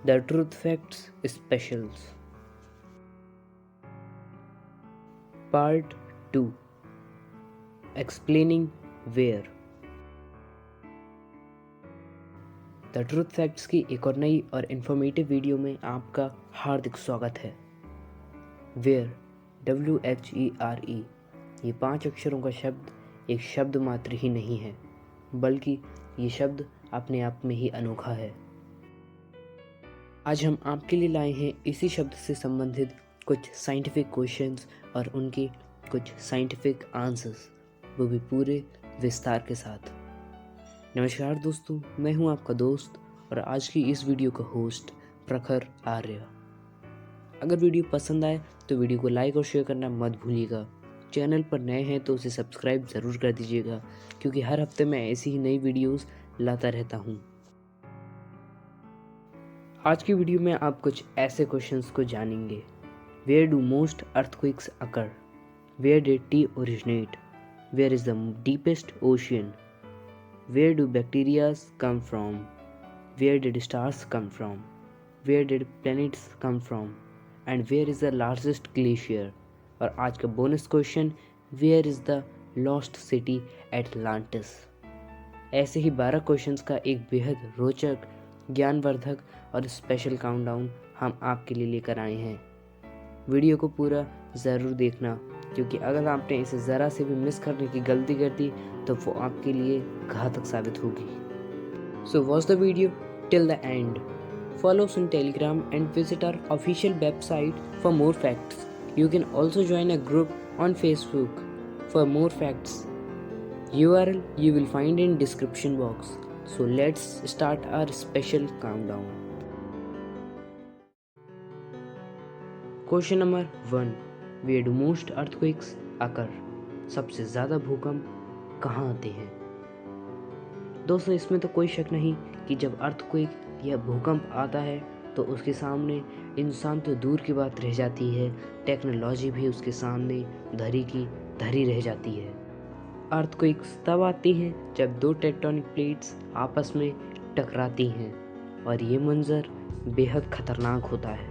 The Truth Facts Specials Part 2 Explaining Where। The truth facts की एक और नई और इन्फॉर्मेटिव वीडियो में आपका हार्दिक स्वागत है। वेयर WHERE ये 5 अक्षरों का शब्द एक शब्द मात्र ही नहीं है, बल्कि ये शब्द अपने आप में ही अनोखा है। आज हम आपके लिए लाए हैं इसी शब्द से संबंधित कुछ साइंटिफिक क्वेश्चंस और उनके कुछ साइंटिफिक आंसर्स, वो भी पूरे विस्तार के साथ। नमस्कार दोस्तों, मैं हूं आपका दोस्त और आज की इस वीडियो का होस्ट प्रखर आर्य। अगर वीडियो पसंद आए तो वीडियो को लाइक और शेयर करना मत भूलिएगा। चैनल पर नए हैं तो उसे सब्सक्राइब ज़रूर कर दीजिएगा, क्योंकि हर हफ्ते मैं ऐसी ही नई वीडियोस लाता रहता हूं। आज की वीडियो में आप कुछ ऐसे क्वेश्चंस को जानेंगे। Where do most earthquakes occur? Where did tea originate? Where is the deepest ocean? Where do bacteria come from? Where did stars come from? Where did planets come from? And where is the largest glacier? और आज का bonus question, Where is the lost city Atlantis? ऐसे ही 12 questions का एक बेहद रोचक, ज्ञानवर्धक और स्पेशल काउंटडाउन हम आपके लिए लेकर आए हैं। वीडियो को पूरा ज़रूर देखना, क्योंकि अगर आपने इसे ज़रा से भी मिस करने की गलती कर दी तो वो आपके लिए घातक साबित होगी। So watch the video till the end. Follow us on Telegram and visit our official website for more facts. You can also join a group on Facebook for more facts. URL you will find in description box. So let's start our special countdown. Question number 1. Where do most earthquakes occur? सबसे ज़्यादा भूकंप कहाँ आते हैं? दोस्तों, इसमें तो कोई शक नहीं कि जब अर्थक्वेक या भूकंप आता है तो उसके सामने इंसान तो दूर की बात रह जाती है, टेक्नोलॉजी भी उसके सामने धरी की धरी रह जाती है। अर्थक्वेक्स तब आती हैं जब दो टेक्टोनिक प्लेट्स आपस में टकराती हैं और ये मंजर बेहद खतरनाक होता है।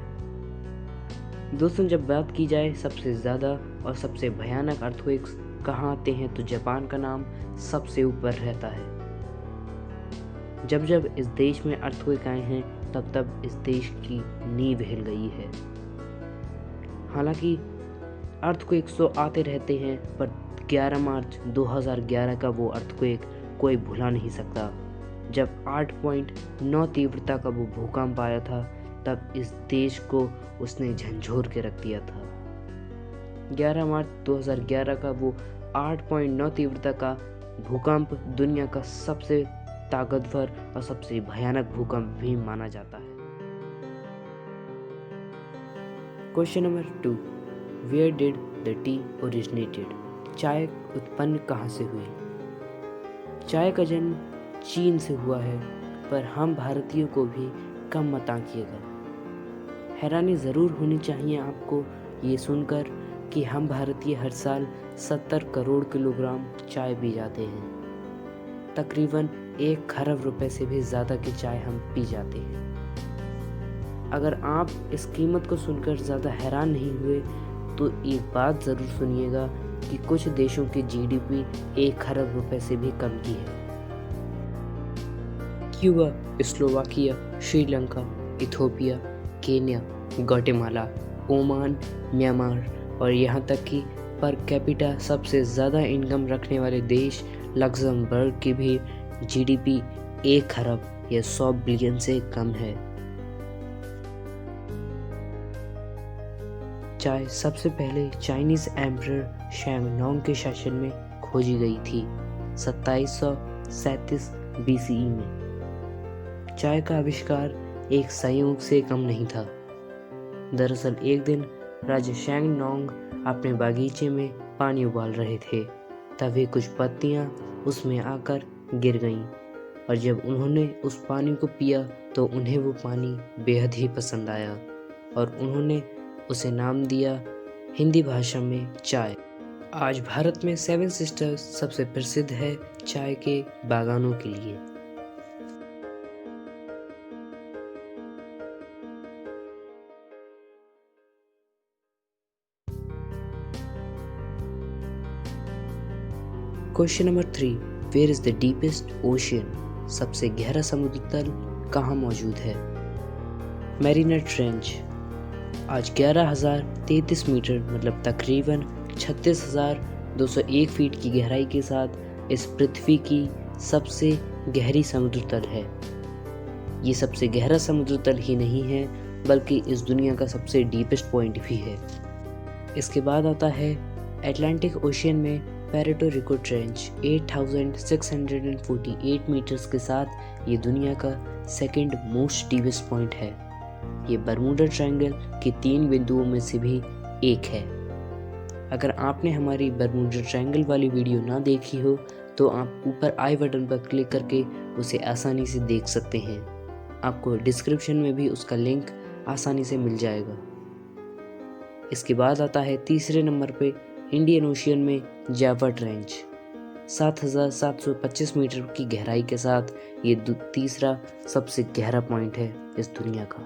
दोस्तों, जब बात की जाए सबसे ज़्यादा और सबसे भयानक अर्थक्वेक्स कहाँ आते हैं तो जापान का नाम सबसे ऊपर रहता है। जब जब इस देश में अर्थक्वेक आए हैं तब तब इस देश की नींव हिल गई है। हालांकि अर्थक्वेक्स तो आते रहते हैं, पर 11 मार्च 2011 का वो अर्थक्वेक कोई भुला नहीं सकता। जब 8.9 तीव्रता का वो भूकंप आया था तब इस देश को उसने झंझोर के रख दिया था। 11 मार्च 2011 का वो 8.9 तीव्रता का भूकंप दुनिया का सबसे ताकतवर और सबसे भयानक भूकंप भी माना जाता है। Question number 2. Where did the tea originated? चाय उत्पन्न कहाँ से हुई? चाय का जन्म चीन से हुआ है, पर हम भारतीयों को भी कम मत आंकिएगा। हैरानी ज़रूर होनी चाहिए आपको ये सुनकर कि हम भारतीय हर साल 70 करोड़ किलोग्राम चाय पी जाते हैं। तकरीबन 1 खरब रुपए से भी ज़्यादा की चाय हम पी जाते हैं। अगर आप इस कीमत को सुनकर ज़्यादा हैरान नहीं हुए तो एक बात ज़रूर सुनिएगा कि कुछ देशों की GDP 1 खरब रुपए से भी कम की है। Cuba, Slovakia, Sri Lanka, Ethiopia, Kenya, Guatemala, Oman, Myanmar और यहाँ तक कि पर कैपिटा सबसे ज़्यादा इनकम रखने वाले देश लक्समबर्ग की भी GDP 1 खरब या 100 बिलियन से कम है। चाय सबसे पहले चाइनीज़ एम्परर शैंगनोंग के शासन में खोजी गई थी 2737 BCE में। चाय का आविष्कार एक संयोग से कम नहीं था। दरअसल एक दिन राजा शैंगनोंग अपने बागीचे में पानी उबाल रहे थे, तभी कुछ पत्तियां उसमें आकर गिर गईं और जब उन्होंने उस पानी को पिया तो उन्हें वो पानी बेहद ही पसंद आया और उन्होंने उसे नाम दिया हिंदी भाषा में चाय। आज भारत में 7 सिस्टर्स सबसे प्रसिद्ध है चाय के बागानों के लिए। Question number 3, where is the deepest ocean? सबसे गहरा समुद्र तल कहाँ मौजूद है? Mariana Trench. आज 11,033 मीटर मतलब तकरीबन 36,201 फीट की गहराई के साथ इस पृथ्वी की सबसे गहरी समुद्र तल है। ये सबसे गहरा समुद्र तल ही नहीं है बल्कि इस दुनिया का सबसे डीपेस्ट पॉइंट भी है। इसके बाद आता है अटलांटिक ओशियन में पेरेटो रिको ट्रेंच 8,648 मीटर्स के साथ ये दुनिया का सेकंड मोस्ट डीपेस्ट पॉइंट है। ये बरमूडा ट्रायंगल के 3 बिंदुओं में से भी एक है। अगर आपने हमारी बरमूडा ट्रायंगल वाली वीडियो ना देखी हो तो आप ऊपर आई बटन पर क्लिक करके उसे आसानी से देख सकते हैं। आपको डिस्क्रिप्शन में भी उसका लिंक आसानी से मिल जाएगा। इसके बाद आता है तीसरे नंबर पे इंडियन ओशियन में जावा ट्रेंच 7,725 मीटर की गहराई के साथ ये तीसरा सबसे गहरा पॉइंट है इस दुनिया का।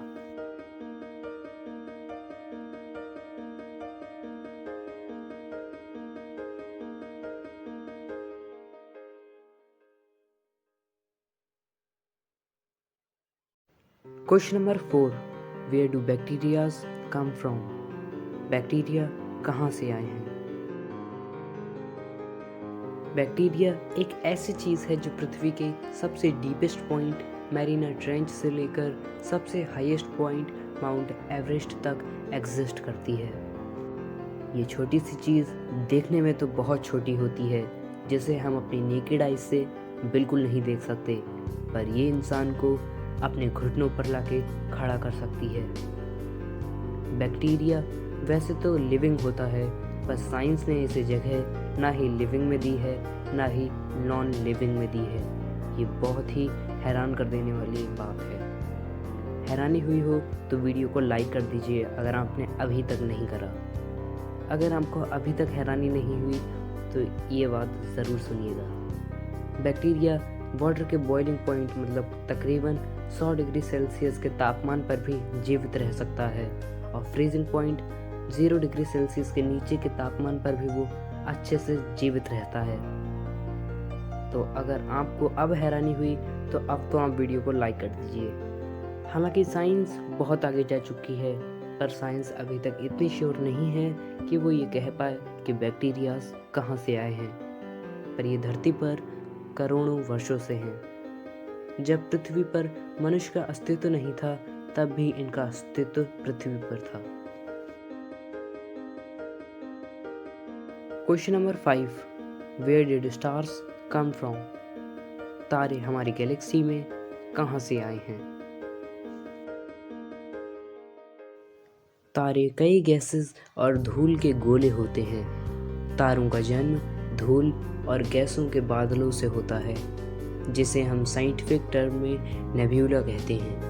Question number 4, where do bacterias come from? Bacteria कहाँ से आए हैं? बैक्टीरिया एक ऐसी चीज़ है जो पृथ्वी के सबसे डीपेस्ट पॉइंट मैरीना ट्रेंच से लेकर सबसे हाईएस्ट पॉइंट माउंट एवरेस्ट तक एग्जिस्ट करती है। ये छोटी सी चीज़ देखने में तो बहुत छोटी होती है, जिसे हम अपनी नेकेड आइज से बिल्कुल नहीं देख सकते, पर ये इंसान को अपने घुटनों पर लाके खड़ा कर सकती है। बैक्टीरिया वैसे तो लिविंग होता है, पर साइंस ने इसे जगह ना ही लिविंग में दी है ना ही नॉन लिविंग में दी है। ये बहुत ही हैरान कर देने वाली एक बात है। हैरानी हुई हो तो वीडियो को लाइक कर दीजिए अगर आपने अभी तक नहीं करा। अगर आपको अभी तक हैरानी नहीं हुई तो ये बात ज़रूर सुनिएगा। बैक्टीरिया वाटर के बॉइलिंग पॉइंट मतलब तकरीबन 100 डिग्री सेल्सियस के तापमान पर भी जीवित रह सकता है और फ्रीजिंग पॉइंट 0 डिग्री सेल्सियस के नीचे के तापमान पर भी वो अच्छे से जीवित रहता है। तो अगर आपको अब हैरानी हुई तो अब तो आप वीडियो को लाइक कर दीजिए। हालांकि साइंस बहुत आगे जा चुकी है, पर साइंस अभी तक इतनी श्योर नहीं है कि वो ये कह पाए कि बैक्टीरियाज कहाँ से आए हैं, पर ये धरती पर करोड़ों वर्षों से हैं। जब पृथ्वी पर मनुष्य का अस्तित्व नहीं था तब भी इनका अस्तित्व पृथ्वी पर था। Question number 5, where did stars come from? तारे हमारी गैलेक्सी में कहाँ से आए हैं? तारे कई गैसेस और धूल के गोले होते हैं। तारों का जन्म धूल और गैसों के बादलों से होता है, जिसे हम साइंटिफिक टर्म में नेब्यूला कहते हैं।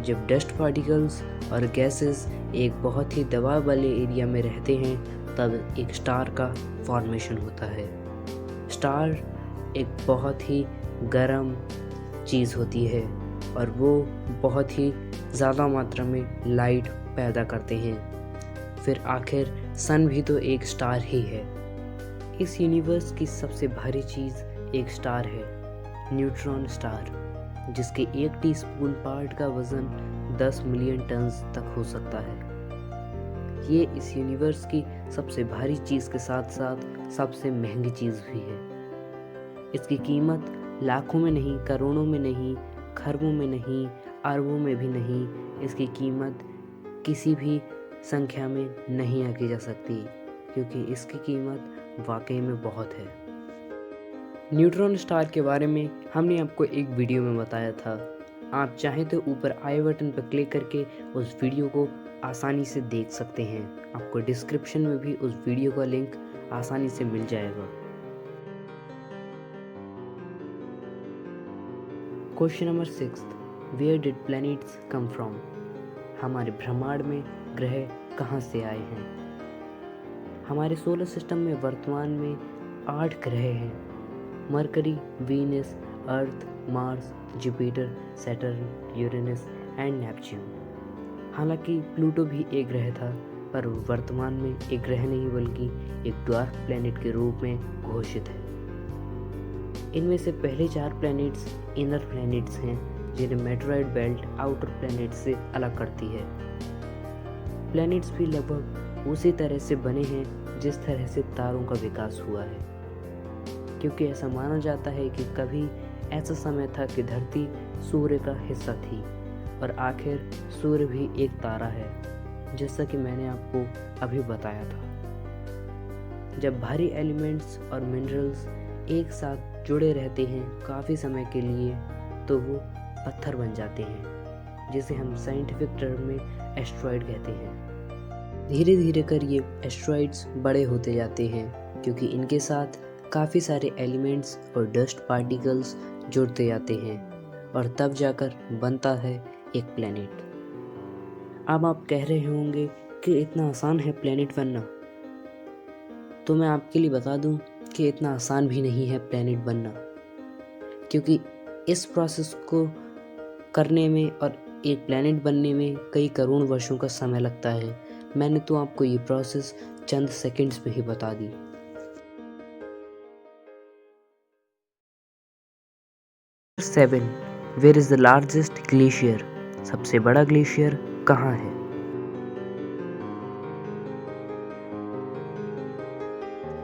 जब डस्ट पार्टिकल्स और गैसेस एक बहुत ही दबाव वाले एरिया में रहते हैं तब एक स्टार का फॉर्मेशन होता है। स्टार एक बहुत ही गर्म चीज़ होती है और वो बहुत ही ज़्यादा मात्रा में लाइट पैदा करते हैं। फिर आखिर सन भी तो एक स्टार ही है। इस यूनिवर्स की सबसे भारी चीज़ एक स्टार है, न्यूट्रॉन स्टार, जिसके 1 टीस्पून पार्ट का वज़न 10 मिलियन टन्स तक हो सकता है। ये इस यूनिवर्स की सबसे भारी चीज़ के साथ साथ सबसे महंगी चीज़ भी है। इसकी कीमत लाखों में नहीं, करोड़ों में नहीं, खरबों में नहीं, अरबों में भी नहीं, इसकी कीमत किसी भी संख्या में नहीं आंकी जा सकती, क्योंकि इसकी कीमत वाकई में बहुत है। न्यूट्रॉन स्टार के बारे में हमने आपको एक वीडियो में बताया था। आप चाहें तो ऊपर आई बटन पर क्लिक करके उस वीडियो को आसानी से देख सकते हैं। आपको डिस्क्रिप्शन में भी उस वीडियो का लिंक आसानी से मिल जाएगा। Question number 6, where did planets come from? हमारे ब्रह्मांड में ग्रह कहाँ से आए हैं? हमारे सोलर सिस्टम में वर्तमान में 8 ग्रह हैं: mercury, Venus, earth, Mars, Jupiter, Saturn, Uranus and Neptune. हालांकि प्लूटो भी एक ग्रह था, पर वर्तमान में एक ग्रह नहीं बल्कि एक ड्वार्फ प्लैनेट के रूप में घोषित है। इनमें से पहले 4 प्लैनेट्स इनर प्लैनेट्स हैं जिन्हें मेटेरॉइड बेल्ट आउटर प्लैनेट से अलग करती है। प्लैनेट्स भी लगभग उसी तरह से बने हैं जिस तरह से तारों का विकास हुआ है, क्योंकि ऐसा माना जाता है कि कभी ऐसा समय था कि धरती सूर्य का हिस्सा थी और आखिर सूर्य भी एक तारा है, जैसा कि मैंने आपको अभी बताया था। जब भारी एलिमेंट्स और मिनरल्स एक साथ जुड़े रहते हैं काफ़ी समय के लिए तो वो पत्थर बन जाते हैं, जिसे हम साइंटिफिक टर्म में एस्ट्रॉइड कहते हैं। धीरे धीरे कर ये एस्ट्रॉइड्स बड़े होते जाते हैं क्योंकि इनके साथ काफ़ी सारे एलिमेंट्स और डस्ट पार्टिकल्स जुड़ते जाते हैं और तब जाकर बनता है एक प्लैनेट। अब आप कह रहे होंगे कि इतना आसान है प्लैनेट बनना, तो मैं आपके लिए बता दूं कि इतना आसान भी नहीं है प्लैनेट बनना, क्योंकि इस प्रोसेस को करने में और एक प्लैनेट बनने में कई करोड़ वर्षों का समय लगता है। मैंने तो आपको ये प्रोसेस चंद सेकंड्स में ही बता दी। Seven, where is the largest glacier? सबसे बड़ा ग्लेशियर कहाँ है?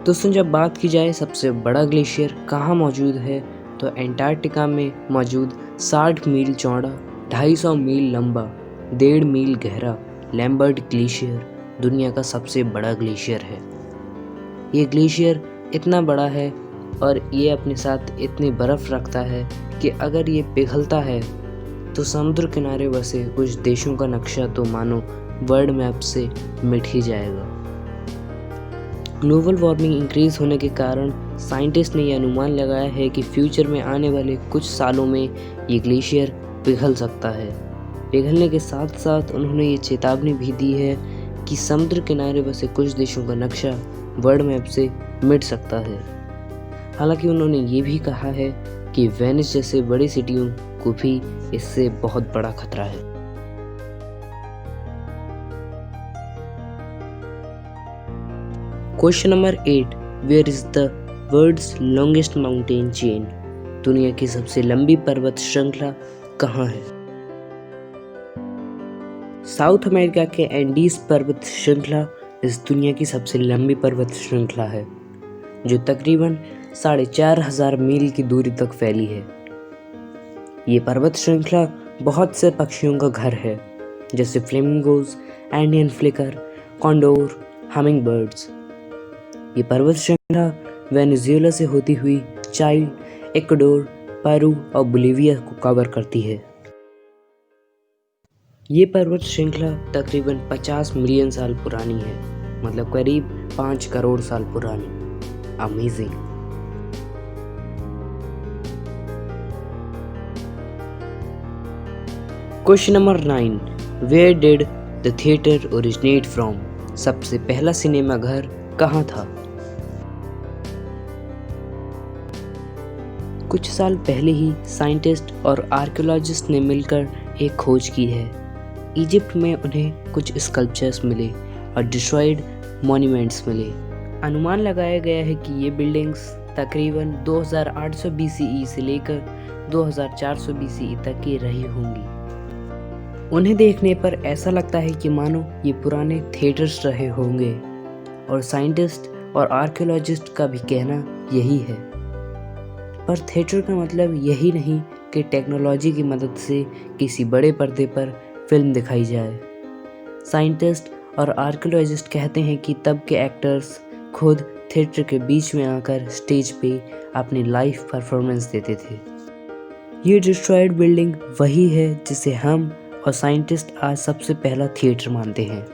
दोस्तों, जब बात की जाए सबसे बड़ा ग्लेशियर कहाँ मौजूद है तो एंटार्क्टिका में मौजूद 60 मील चौड़ा, 250 मील लंबा, 1.5 मील गहरा लैम्बर्ट ग्लेशियर दुनिया का सबसे बड़ा ग्लेशियर है। ये ग्लेशियर इतना बड़ा है और ये अपने साथ इतनी बर्फ़ रखता है कि अगर ये पिघलता है तो समुद्र किनारे बसे कुछ देशों का नक्शा तो मानो वर्ल्ड मैप से मिट ही जाएगा। ग्लोबल वार्मिंग इंक्रीज होने के कारण साइंटिस्ट ने यह अनुमान लगाया है कि फ्यूचर में आने वाले कुछ सालों में ये ग्लेशियर पिघल सकता है। पिघलने के साथ साथ उन्होंने ये चेतावनी भी दी है कि समुद्र किनारे बसे कुछ देशों का नक्शा वर्ल्ड मैप से मिट सकता है। हालांकि उन्होंने ये भी कहा है कि वेनिस जैसे बड़ी सिटियों को भी इससे बहुत बड़ा खतरा है। Question number 8, where is the world's longest mountain chain? दुनिया की सबसे लंबी पर्वत श्रृंखला कहाँ है? साउथ अमेरिका के एंडीज पर्वत श्रृंखला इस दुनिया की सबसे लंबी पर्वत श्रृंखला है, जो तकरीबन 4,500 मील की दूरी तक फैली है। ये पर्वत श्रृंखला बहुत से पक्षियों का घर है, जैसे flamingos, Indian flicker, condor, hummingbirds. ये पर्वत श्रृंखला वेनेजुएला से होती हुई चाइल्ड, इक्वाडोर, पेरू और बोलिविया को कवर करती है। ये पर्वत श्रृंखला तकरीबन 50 मिलियन साल पुरानी है, मतलब करीब 5 करोड़ साल पुरानी। Amazing. Question number 9, where did the theatre originate from? सबसे पहला सिनेमा घर कहाँ था? कुछ साल पहले ही साइंटिस्ट और आर्कियोलॉजिस्ट ने मिलकर एक खोज की है। इजिप्ट में उन्हें कुछ स्कल्पचर्स मिले और डिस्ट्रॉयड मॉन्यूमेंट्स मिले। अनुमान लगाया गया है कि ये बिल्डिंग्स तकरीबन 2800 BCE से लेकर 2400 BCE तक की रही होंगी। उन्हें देखने पर ऐसा लगता है कि मानो ये पुराने थिएटर्स रहे होंगे, और साइंटिस्ट और आर्कियोलॉजिस्ट का भी कहना यही है। पर थिएटर का मतलब यही नहीं कि टेक्नोलॉजी की मदद से किसी बड़े पर्दे पर फिल्म दिखाई जाए। साइंटिस्ट और आर्कियोलॉजिस्ट कहते हैं कि तब के एक्टर्स खुद थिएटर के बीच में आकर स्टेज पे अपनी लाइव परफॉर्मेंस देते थे। ये डिस्ट्रॉयड बिल्डिंग वही है जिसे हम और साइंटिस्ट आज सबसे पहला थिएटर मानते हैं।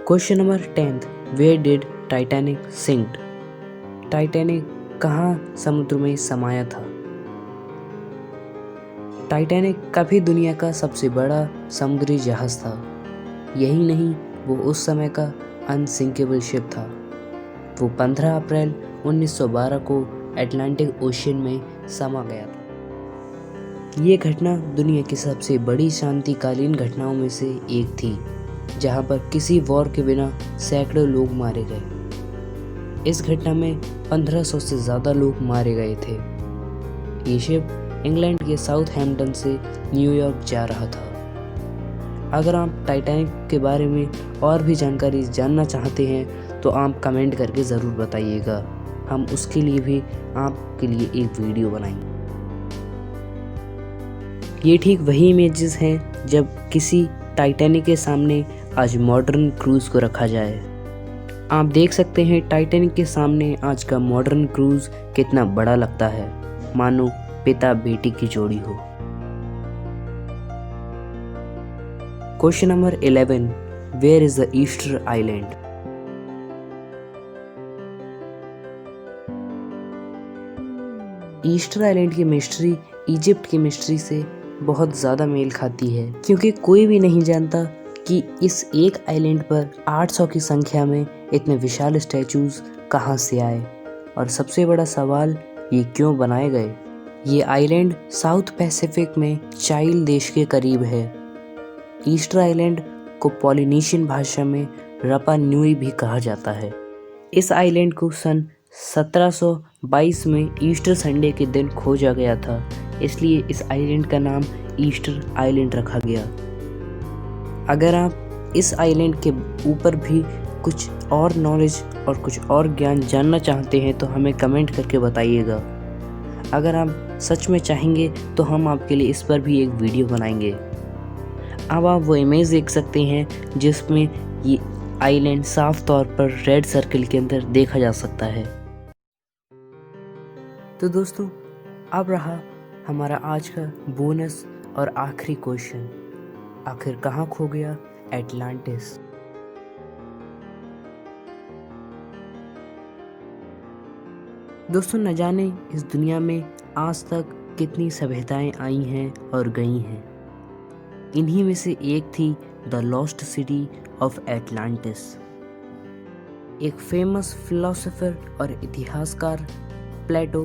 Question number 10, where did Titanic sink? Titanic कहाँ समुद्र में समाया था? टाइटैनिक कभी दुनिया का सबसे बड़ा समुद्री जहाज था। यही नहीं, वो उस समय का अनसिंकेबल शिप था। वो 15 अप्रैल 1912 को अटलांटिक ओशियन में समा गया था। ये घटना दुनिया की सबसे बड़ी शांतिकालीन घटनाओं में से एक थी। जहां पर किसी वॉर के बिना सैकड़ों लोग मारे गए। इस घटना में 1500 से ज़्यादा लोग मारे गए थे। ये शिप इंग्लैंड के साउथहैम्पटन से न्यूयॉर्क जा रहा था। अगर आप टाइटैनिक के बारे में और भी जानकारी जानना चाहते हैं तो आप कमेंट करके ज़रूर बताइएगा। हम उसके लिए भी आपके लिए एक वीडियो बनाएंगे। ये ठीक वही इमेजेस हैं जब किसी टाइटैनिक के सामने आज मॉडर्न क्रूज़ को रखा जाए। आप देख सकते हैं टाइटैनिक के सामने आज का मॉडर्न क्रूज़ कितना बड़ा लगता है, मानो पिता बेटी की जोड़ी हो। Question number 11, where is the Easter island? Easter island की मिस्ट्री इजिप्ट की मिस्ट्री से बहुत ज़्यादा मेल खाती है, क्योंकि कोई भी नहीं जानता कि इस एक आइलैंड पर 800 की संख्या में इतने विशाल स्टैचूज कहाँ से आए, और सबसे बड़ा सवाल ये क्यों बनाए गए। ये आइलैंड साउथ पैसिफिक में चाइल देश के करीब है। ईस्टर आइलैंड को पॉलिनेशियन भाषा में रपा न्यूई भी कहा जाता है। इस आइलैंड को सन 1722 में ईस्टर संडे के दिन खोजा गया था, इसलिए इस आइलैंड का नाम ईस्टर आइलैंड रखा गया। अगर आप इस आइलैंड के ऊपर भी कुछ और नॉलेज और कुछ और ज्ञान जानना चाहते हैं तो हमें कमेंट करके बताइएगा। अगर आप सच में चाहेंगे तो हम आपके लिए इस पर भी एक वीडियो बनाएंगे। अब आप वो इमेज देख सकते हैं जिसमें ये आइलैंड साफ तौर पर रेड सर्कल के अंदर देखा जा सकता है। तो दोस्तों, अब रहा हमारा आज का बोनस और आखिरी क्वेश्चन, आखिर कहाँ खो गया एटलांटिस? दोस्तों, न जाने इस दुनिया में आज तक कितनी सभ्यताएं आई हैं और गई हैं। इन्हीं में से एक थी the lost city of Atlantis. एक फेमस फिलोसोफर और इतिहासकार प्लेटो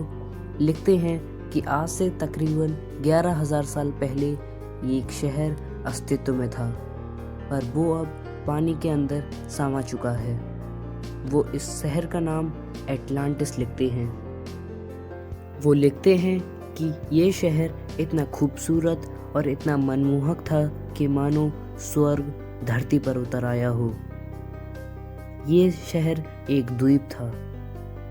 लिखते हैं कि आज से तकरीबन 11,000 साल पहले ये एक शहर अस्तित्व में था, पर वो अब पानी के अंदर समा चुका है। वो इस शहर का नाम एटलांटिस लिखते हैं। वो लिखते हैं कि ये शहर इतना खूबसूरत और इतना मनमोहक था कि मानो स्वर्ग धरती पर उतर आया हो। ये शहर एक द्वीप था।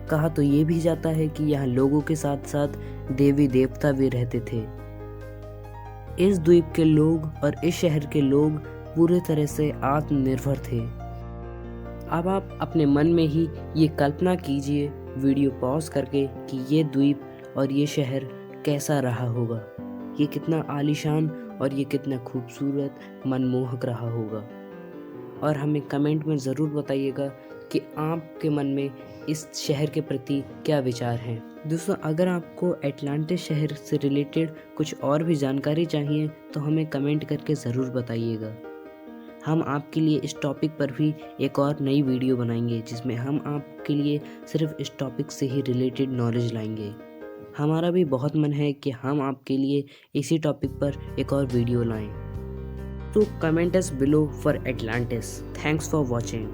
कहा तो ये भी जाता है कि यहाँ लोगों के साथ साथ देवी देवता भी रहते थे। इस द्वीप के लोग और इस शहर के लोग पूरे तरह से आत्मनिर्भर थे। अब आप अपने मन में ही ये कल्पना कीजिए वीडियो पॉज करके कि ये द्वीप और ये शहर कैसा रहा होगा, ये कितना आलीशान और ये कितना खूबसूरत मनमोहक रहा होगा। और हमें कमेंट में ज़रूर बताइएगा कि आपके मन में इस शहर के प्रति क्या विचार हैं। दोस्तों, अगर आपको एटलांटिस शहर से रिलेटेड कुछ और भी जानकारी चाहिए तो हमें कमेंट करके ज़रूर बताइएगा। हम आपके लिए इस टॉपिक पर भी एक और नई वीडियो बनाएंगे जिसमें हम आपके लिए सिर्फ इस टॉपिक से ही रिलेटेड नॉलेज लाएंगे। हमारा भी बहुत मन है कि हम आपके लिए इसी टॉपिक पर एक और वीडियो लाएं। तो comment us below for Atlantis. Thanks for watching.